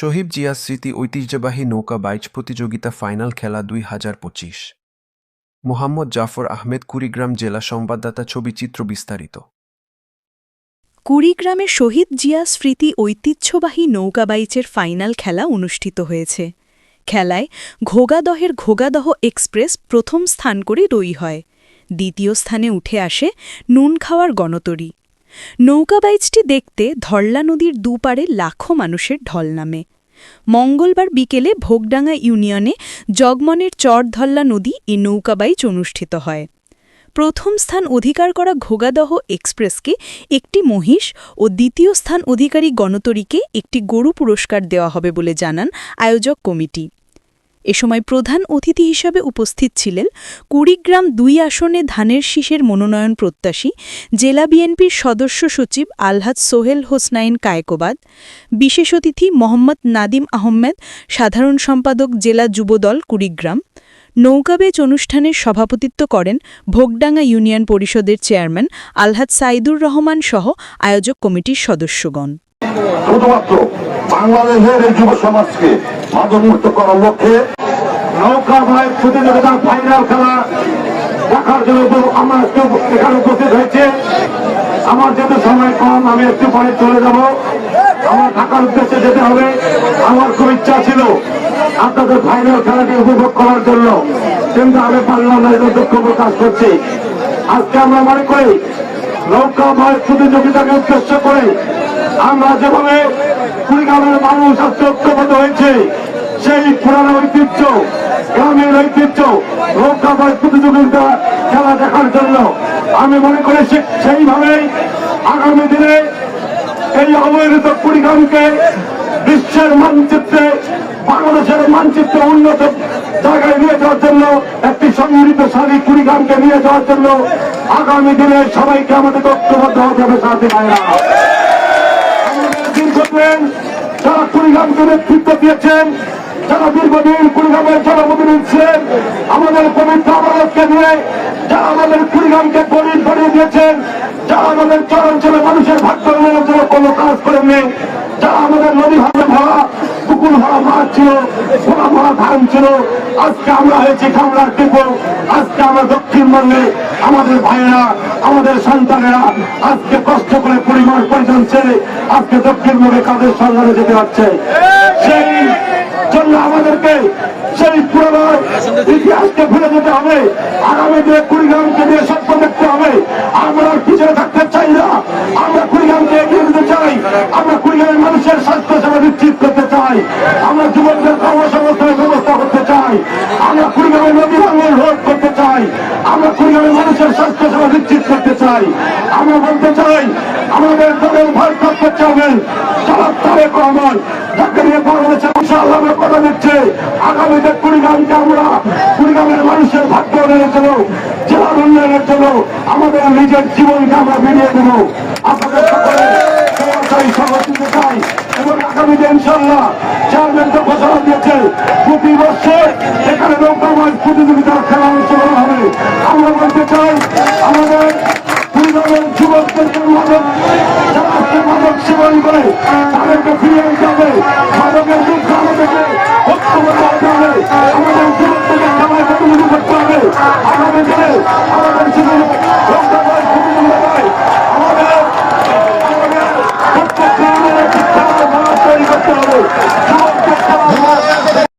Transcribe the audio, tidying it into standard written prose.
শহীদ জিয়া স্মৃতি ঐতিহ্যবাহী নৌকা বাইচ প্রতিযোগিতা ফাইনাল খেলা 2025। মোহাম্মদ জাফর আহমেদ, কুড়িগ্রাম জেলা সংবাদদাতা। ছবি চিত্র বিস্তারিত। কুড়িগ্রামে শহীদ জিয়া স্মৃতি ঐতিহ্যবাহী নৌকা বাইচের ফাইনাল খেলা অনুষ্ঠিত হয়েছে। খেলায় ঘোগাদহের ঘোগাদহ এক্সপ্রেস প্রথম স্থান করে জয়ী হয়। দ্বিতীয় স্থানে উঠে আসে নুনখাওয়ার গণতরী। নৌকা বাইচটি দেখতে ধরলা নদীর দুপারে লাখো মানুষের ঢল নামে। মঙ্গলবার বিকেলে ভোগডাঙ্গা ইউনিয়নে জগমনের চরধল্লা নদী এ নৌকা বাইচ অনুষ্ঠিত হয়। প্রথম স্থান অধিকার করা ঘোগাদহ এক্সপ্রেসকে একটি মহিষ ও দ্বিতীয় স্থান অধিকারী গণতরীকে একটি গরু পুরস্কার দেওয়া হবে বলে জানান আয়োজক কমিটি। এ সময় প্রধান অতিথি হিসাবে উপস্থিত ছিলেন কুড়িগ্রাম ২ আসনে ধানের শীষের মনোনয়ন প্রত্যাশী জেলা বিএনপির সদস্য সচিব আলহাজ সোহেল হোসনাইন কায়কোবাদ, বিশেষ অতিথি মোহাম্মদ নাদিম আহমেদ, সাধারণ সম্পাদক জেলা যুবদল কুড়িগ্রাম। নৌকাবেচ অনুষ্ঠানের সভাপতিত্ব করেন ভোগডাঙ্গা ইউনিয়ন পরিষদের চেয়ারম্যান আলহাজ সাইদুর রহমান সহ আয়োজক কমিটির সদস্যগণ। শুধুমাত্র বাংলাদেশের এই যুব সমাজকে মাদকমুক্ত করার লক্ষ্যে নৌকা বাইচ প্রতিযোগিতার ফাইনাল খেলা দেখার জন্য আমরা এখানে উপস্থিত হয়েছে। আমার যেহেতু সময় কম, আমি একটু পরে চলে যাব। আমার ঢাকার উদ্দেশ্যে যেতে হবে। আমার খুব ইচ্ছা ছিল আপনাদের ফাইনাল খেলাটি উপভোগ করার জন্য, কিন্তু আমি পারলাম না, এটা দুঃখ প্রকাশ করছি। আজকে আমরা মনে করি নৌকা বাইচ প্রতিযোগিতাকে উদ্দেশ্য করে আমরা যেভাবে কুড়িগ্রামের মানুষ আজকে ঐক্যবদ্ধ হয়েছে, সেই পুরানো ঐতিহ্য, গ্রামের ঐতিহ্য নৌকা বাইচ প্রতিযোগিতা খেলা দেখার জন্য আমি মনে করি সেইভাবেই আগামী দিনে এই অবহেলিত কুড়িগ্রামকে বিশ্বের মানচিত্রে, বাংলাদেশের মানচিত্রে উন্নত জায়গায় নিয়ে যাওয়ার জন্য, একটি সমৃদ্ধশালী কুড়িগ্রামকে নিয়ে যাওয়ার জন্য আগামী দিনে সবাইকে আমাদের ঐক্যবদ্ধ হতে হবে। সাথী ভাইরা, যারা কুড়িগ্রামকে নেতৃত্ব দিয়েছেন, যারা দীর্ঘদিন কুড়িগ্রামের জনপ্রতিনিধি ছিলেন, আমাদের পবিত্র আমাদেরকে নিয়ে যারা আমাদের কুড়িগ্রামকে গরিব বানিয়ে দিয়েছেন, যারা আমাদের চরাঞ্চলে মানুষের ভাগ্য উন্নয়নের জন্য কোনো কাজ করেননি, যারা আমাদের নদী ভাবে ভরা, পুকুর ভরা মাছ ছিল, সোনা ভরা ধান ছিল, আজকে আমরা হয়েছি খামড়ার টিপো। আজকে আমরা দক্ষিণবঙ্গে আমাদের ভাইয়েরা, আমাদের সন্তানেরা আজকে কষ্ট করে পরিবার পরিজন ছেড়ে আজকে দক্ষিণবঙ্গে কাজের সন্ধানে যেতে পারছে। সেই জন্য আমাদেরকে সেই পুরনো ইতিহাসকে ভুলে যেতে হবে। আগামী দিনে কুড়িগ্রামকে নিয়ে স্বপ্ন দেখতে হবে। আমরা পিছিয়ে থাকতে চাই না, আমরা কুড়িগ্রামকে এগিয়ে দিতে চাই। আমরা কুড়িগ্রামের মানুষের স্বাস্থ্য সেবা নিশ্চিত করতে চাই। আমরা যুবকদের কর্মসংস্থানের ব্যবস্থা করতে চাই। আমরা কুড়িগ্রামের নদী ভাঙন রোধ করতে চাই। আমরা কুড়িগ্রামের মানুষের স্বাস্থ্য সেবা নিশ্চিত করতে চাই। আমরা বলতে চাই আমাদের দলের ভারপ্রাপ্ত চেয়ারম্যান জনাব তারেক রহমান, যাকে নিয়ে বাংলাদেশের ইনশাআল্লাহ আমরা কথা দিচ্ছে, আগামীতে কুড়িগ্রামকে আমরা কুড়িগ্রামের মানুষের ভাগ্য উন্নয়নের জন্য, জেলার উন্নয়নের জন্য আমাদের নিজের জীবনকে আমরা বিলিয়ে দেব। আপনাদের সকলের সহযোগিতা দিতে চাই এবং আগামীতে ইনশাআল্লাহ চেয়ারম্যান তো ঘোষণা দিয়েছে প্রতি বছর এখানে নৌকা বাইচ প্রতিযোগিতার খেলা অংশগ্রহণ হবে। আমরা বলতে চাই আমাদের কুড়িগ্রামের যুবকদেরকে মাদক, যারা আজকে মাদক সেবন করে তাদেরকে ফিরিয়ে আনতে হবে।